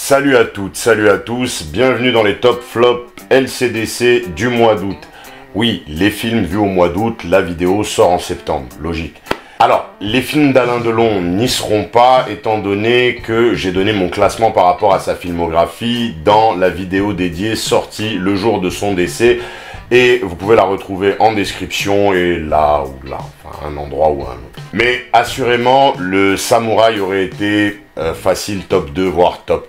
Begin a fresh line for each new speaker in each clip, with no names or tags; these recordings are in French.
Salut à toutes, salut à tous, bienvenue dans les top flops LCDC du mois d'août. Oui, les films vus au mois d'août, la vidéo sort en septembre, logique. Alors, les films d'Alain Delon n'y seront pas, étant donné que j'ai donné mon classement par rapport à sa filmographie dans la vidéo dédiée sortie le jour de son décès. Et vous pouvez la retrouver en description et là ou là, enfin un endroit ou un autre. Mais assurément, le Samouraï aurait été facile top 2, voire top.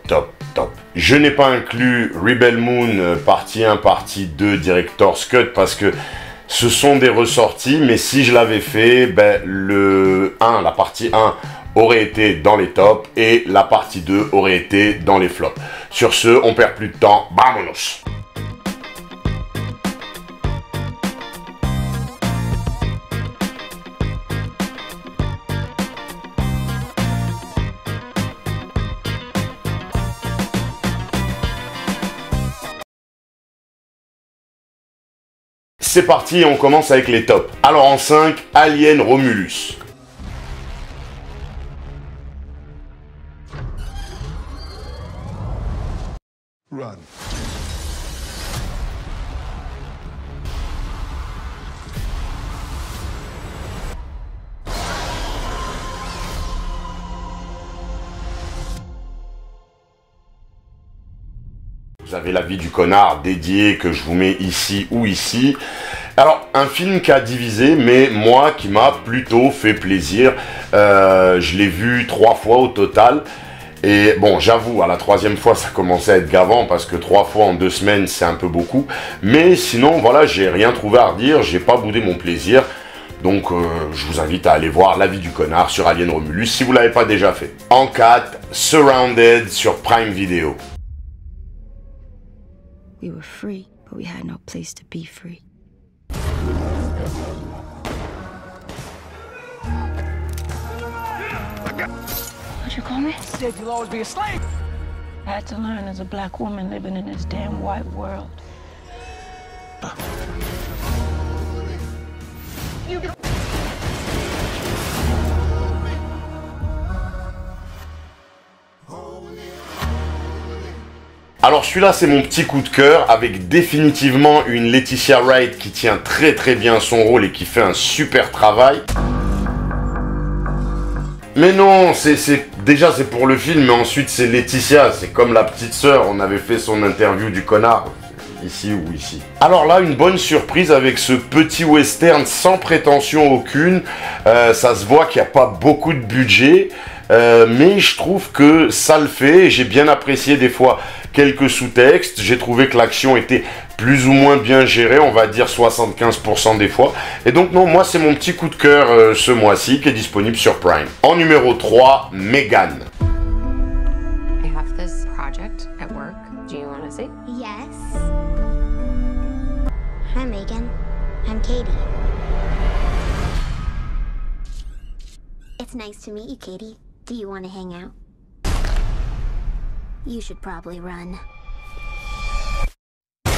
Je n'ai pas inclus Rebel Moon partie 1, partie 2, Director's Cut parce que ce sont des ressorties, mais si je l'avais fait, ben, la partie 1 aurait été dans les tops et la partie 2 aurait été dans les flops. Sur ce, on perd plus de temps, vamonos! C'est parti, on commence avec les tops. Alors en 5, Alien Romulus.
Run.
Vous avez La vie du connard dédié que je vous mets ici ou ici. Alors, un film qui a divisé, mais moi, qui m'a plutôt fait plaisir. Je l'ai vu 3 fois au total. Et bon, j'avoue, à la 3e fois, ça commençait à être gavant, parce que 3 fois en 2 semaines, c'est un peu beaucoup. Mais sinon, voilà, j'ai rien trouvé à redire, j'ai pas boudé mon plaisir. Donc, je vous invite à aller voir La vie du connard sur Alien Romulus, si vous l'avez pas déjà fait. En 4, Surrounded sur Prime Video.
We were free, but we had no place to be free. What'd you call me?
Said you'll always be a slave.
I had to learn as a black woman living in this damn white world.
Alors celui-là c'est mon petit coup de cœur avec définitivement une Letitia Wright qui tient très bien son rôle et qui fait un super travail. Mais non, déjà c'est pour le film, mais ensuite c'est Laetitia, c'est comme la petite sœur, on avait fait son interview du connard, ici ou ici. Alors là, une bonne surprise avec ce petit western sans prétention aucune, ça se voit qu'il n'y a pas beaucoup de budget, mais je trouve que ça le fait, j'ai bien apprécié des fois quelques sous-textes, j'ai trouvé que l'action était plus ou moins bien gérée, on va dire 75% des fois, et donc non, moi c'est mon petit coup de cœur ce mois-ci qui est disponible sur Prime. En numéro 3, Megan.
I have this project at work. Do you want to see?
Yes. Hi, Megan. I'm Katie. It's nice to meet you, Katie. Do you want to hang out? You should probably run. I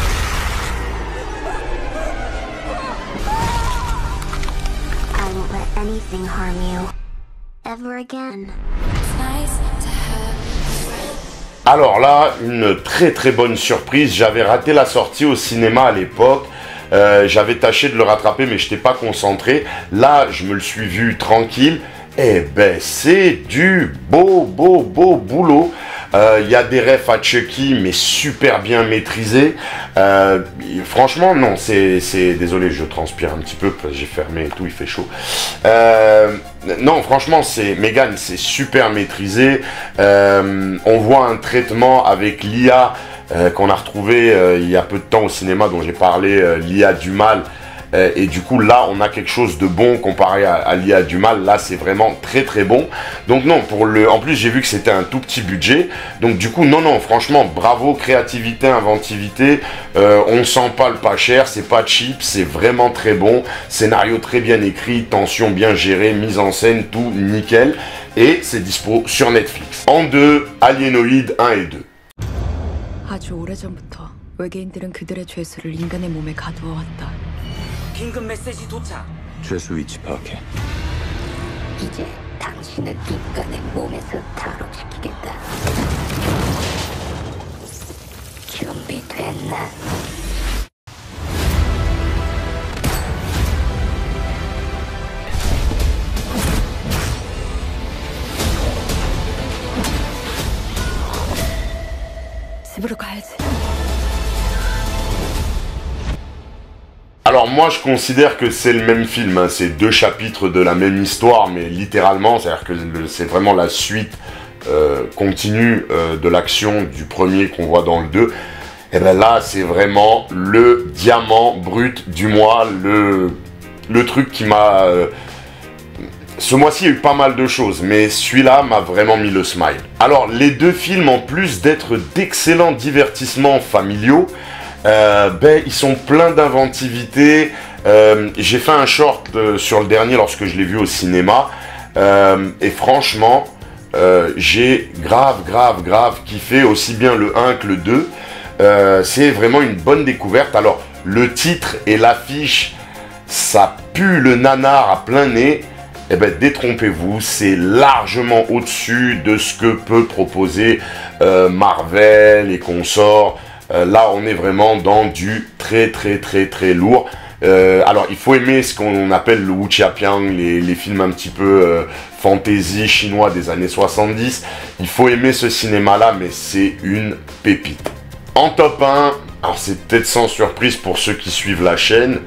won't let anything harm you. Ever again.
Alors là, une très bonne surprise, j'avais raté la sortie au cinéma à l'époque, j'avais tâché de le rattraper mais je n'étais pas concentré, là je me le suis vu tranquille, et ben c'est du beau boulot. Il y a des refs à Chucky mais super bien maîtrisés. Franchement non, désolé, je transpire un petit peu parce que j'ai fermé et tout, il fait chaud. Non, franchement, Megan, c'est super maîtrisé. On voit un traitement avec l'IA qu'on a retrouvé il y a peu de temps au cinéma, dont j'ai parlé, l'IA du mal. Et du coup, là, on a quelque chose de bon comparé à l'IA du mal. Là, c'est vraiment très bon. Donc non, en plus, j'ai vu que c'était un tout petit budget. Donc du coup, non, franchement, bravo, créativité, inventivité. On sent pas le pas cher, c'est pas cheap, c'est vraiment très bon. Scénario très bien écrit, tension bien gérée, mise en scène, tout nickel. Et c'est dispo sur Netflix. En 2, Alienoid 1 et 2.
아주 오래전부터 외계인들은 그들의 죄수를 인간의 몸에 가두어 왔다.
긴급 메시지 도착.
죄수 위치 파악해.
이제 당신을 인간의 몸에서 탈옥시키겠다.
집으로 가야지.
Alors moi je considère que c'est le même film, hein. C'est deux chapitres de la même histoire, mais littéralement, c'est-à-dire que c'est vraiment la suite continue de l'action du premier qu'on voit dans le 2. Et bien là c'est vraiment le diamant brut du mois, le truc qui m'a... Ce mois-ci, il y a eu pas mal de choses, mais celui-là m'a vraiment mis le smile. Alors, les deux films, en plus d'être d'excellents divertissements familiaux, ils sont pleins d'inventivité. J'ai fait un short sur le dernier lorsque je l'ai vu au cinéma. Et franchement, j'ai grave kiffé, aussi bien le 1 que le 2. C'est vraiment une bonne découverte. Alors, le titre et l'affiche, ça pue le nanar à plein nez. Eh bien, détrompez-vous, c'est largement au-dessus de ce que peut proposer Marvel et consorts. Là, on est vraiment dans du très lourd. Alors, il faut aimer ce qu'on appelle le wuxia-piang, les films un petit peu fantasy chinois des années 70. Il faut aimer ce cinéma-là, mais c'est une pépite. En top 1, alors c'est peut-être sans surprise pour ceux qui suivent la chaîne,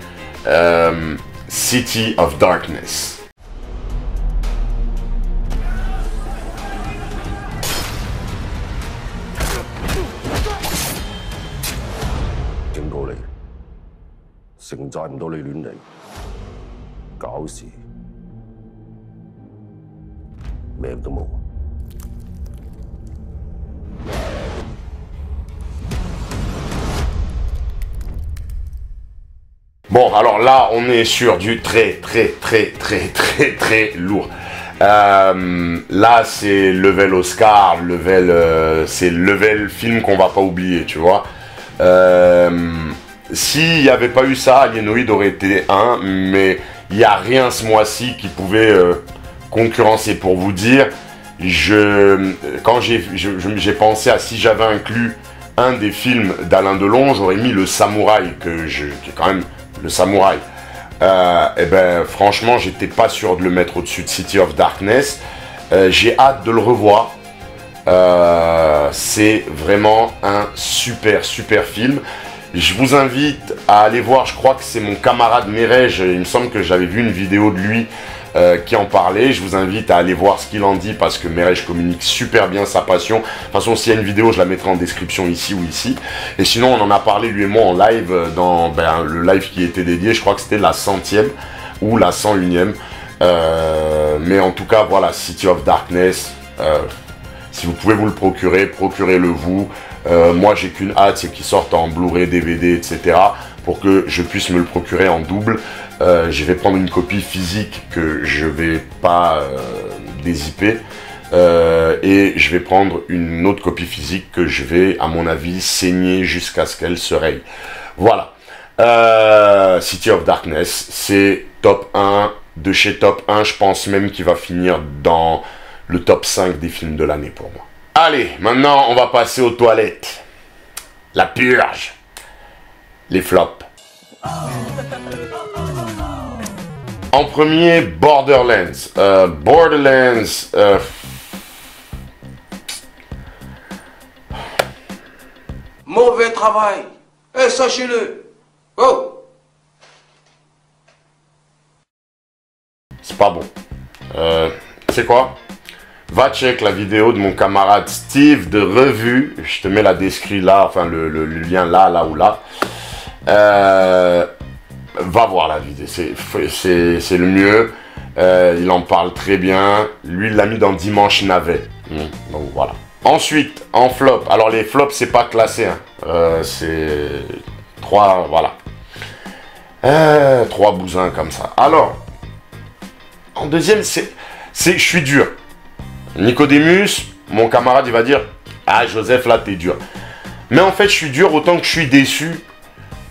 City of Darkness. Bon, alors là, on est sur du très lourd. Là, c'est level Oscar, c'est level film qu'on va pas oublier, tu vois. S'il n'y avait pas eu ça, Alienoid aurait été 1, mais il n'y a rien ce mois-ci qui pouvait concurrencer. Pour vous dire, quand j'ai pensé à si j'avais inclus un des films d'Alain Delon, j'aurais mis le Samouraï, qui est quand même le Samouraï. Et ben franchement, j'étais pas sûr de le mettre au-dessus de City of Darkness. J'ai hâte de le revoir. C'est vraiment un super film. Je vous invite à aller voir, je crois que c'est mon camarade Merej, il me semble que j'avais vu une vidéo de lui qui en parlait. Je vous invite à aller voir ce qu'il en dit parce que Merej communique super bien sa passion. De toute façon, s'il y a une vidéo, je la mettrai en description ici ou ici. Et sinon, on en a parlé lui et moi en live dans le live qui était dédié. Je crois que c'était la 100e ou la 101e. Mais en tout cas, voilà, City of Darkness. Si vous pouvez vous le procurer, procurez-le vous. Moi, j'ai qu'une hâte, c'est qu'il sorte en Blu-ray, DVD, etc. pour que je puisse me le procurer en double. Je vais prendre une copie physique que je vais pas dézipper. Et je vais prendre une autre copie physique que je vais, à mon avis, saigner jusqu'à ce qu'elle se raye. Voilà. City of Darkness, c'est top 1 de chez top 1. Je pense même qu'il va finir dans le top 5 des films de l'année pour moi. Allez, maintenant, on va passer aux toilettes. La purge. Les flops. En premier, Borderlands.
Mauvais travail. Eh, sachez-le. Oh.
C'est pas bon. C'est quoi? Va check la vidéo de mon camarade Steve de Revue. Je te mets la description là, enfin le lien là ou là. Va voir la vidéo, c'est le mieux. Il en parle très bien. Lui, il l'a mis dans Dimanche Navet. Donc voilà. Ensuite, en flop. Alors les flops, c'est pas classé. Hein. C'est 3, voilà. 3 bousins comme ça. Alors, en deuxième, je suis dur. Nicodemus, mon camarade, il va dire « Ah, Joseph, là, t'es dur. » Mais en fait, je suis dur autant que je suis déçu.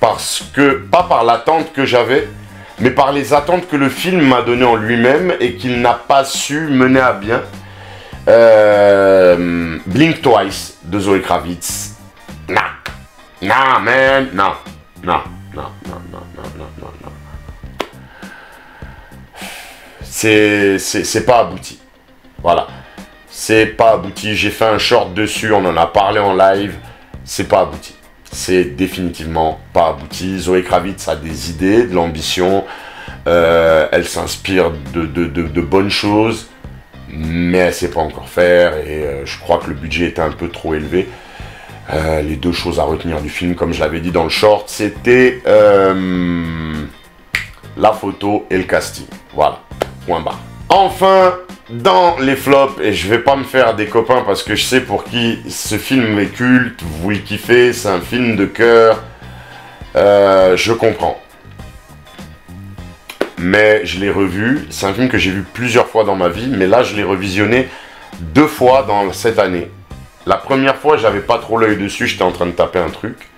Parce que, pas par l'attente que j'avais, mais par les attentes que le film m'a donné en lui-même et qu'il n'a pas su mener à bien. Blink Twice de Zoé Kravitz. Non, man, non. Non, non, non, non, non, non, non, non. C'est pas abouti. Voilà. C'est pas abouti. J'ai fait un short dessus, on en a parlé en live. C'est pas abouti. C'est définitivement pas abouti. Zoé Kravitz a des idées, de l'ambition. Elle s'inspire de bonnes choses. Mais elle sait pas encore faire. Et je crois que le budget était un peu trop élevé. Les deux choses à retenir du film, comme je l'avais dit dans le short, c'était la photo et le casting. Voilà. Point barre. Enfin, dans les flops, et je vais pas me faire des copains parce que je sais pour qui ce film est culte, vous le kiffez, c'est un film de cœur, je comprends. Mais je l'ai revu, c'est un film que j'ai vu plusieurs fois dans ma vie, mais là je l'ai revisionné 2 fois dans cette année. La première fois, j'avais pas trop l'œil dessus, j'étais en train de taper un truc.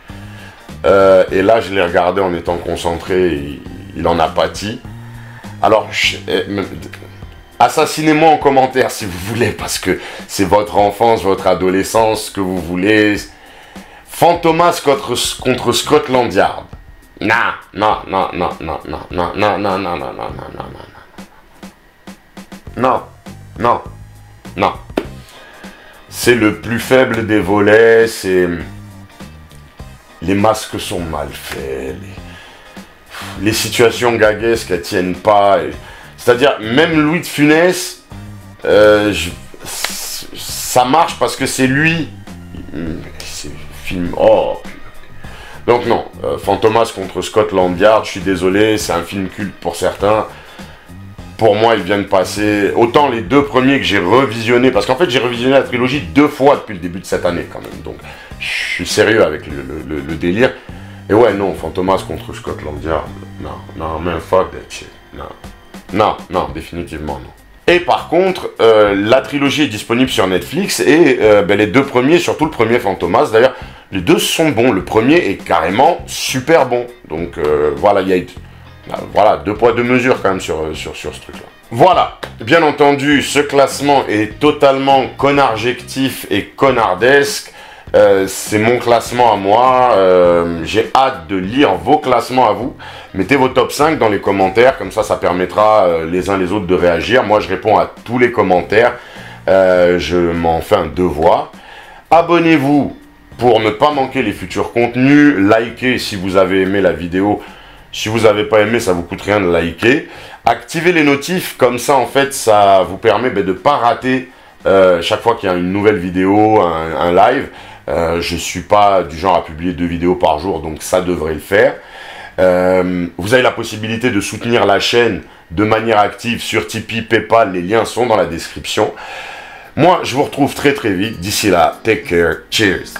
Et là, je l'ai regardé en étant concentré, et il en a pâti. Alors, assassinez-moi en commentaire si vous voulez, parce que c'est votre enfance, votre adolescence, ce que vous voulez. Fantomas contre Scotland Yard. Non, non, non, non, non, non, non, non, non, non, non, non, non, non, non, non, non, non. C'est le plus faible des volets, c'est... Les masques sont mal faits, les situations gaguesques, elles tiennent pas. C'est-à-dire, même Louis de Funès, ça marche parce que c'est lui. C'est film... Oh. Donc non, Fantomas contre Scotland Yard, je suis désolé, c'est un film culte pour certains. Pour moi, ils viennent passer... Autant les 2 premiers que j'ai revisionnés, parce qu'en fait, j'ai revisionné la trilogie 2 fois depuis le début de cette année, quand même. Donc, je suis sérieux avec le délire. Et ouais, non, Fantomas contre Scotland Yard, non, non, man, fuck that shit, non. Non, non, définitivement non. Et par contre, la trilogie est disponible sur Netflix, et les 2 premiers, surtout le premier Fantomas, d'ailleurs, les 2 sont bons. Le premier est carrément super bon. Donc, voilà, il y a... Voilà, 2 poids 2 mesures quand même sur ce truc-là. Voilà, bien entendu, ce classement est totalement connarjectif et connardesque. C'est mon classement à moi. J'ai hâte de lire vos classements à vous. Mettez vos top 5 dans les commentaires, comme ça, ça permettra les uns les autres de réagir. Moi, je réponds à tous les commentaires. Je m'en fais un devoir. Abonnez-vous pour ne pas manquer les futurs contenus. Likez si vous avez aimé la vidéo. Si vous n'avez pas aimé, ça vous coûte rien de liker. Activez les notifs, comme ça, en fait, ça vous permet de ne pas rater chaque fois qu'il y a une nouvelle vidéo, un live. Je ne suis pas du genre à publier 2 vidéos par jour, donc ça devrait le faire. Vous avez la possibilité de soutenir la chaîne de manière active sur Tipeee, Paypal, les liens sont dans la description. Moi, je vous retrouve très très vite. D'ici là, take care, cheers.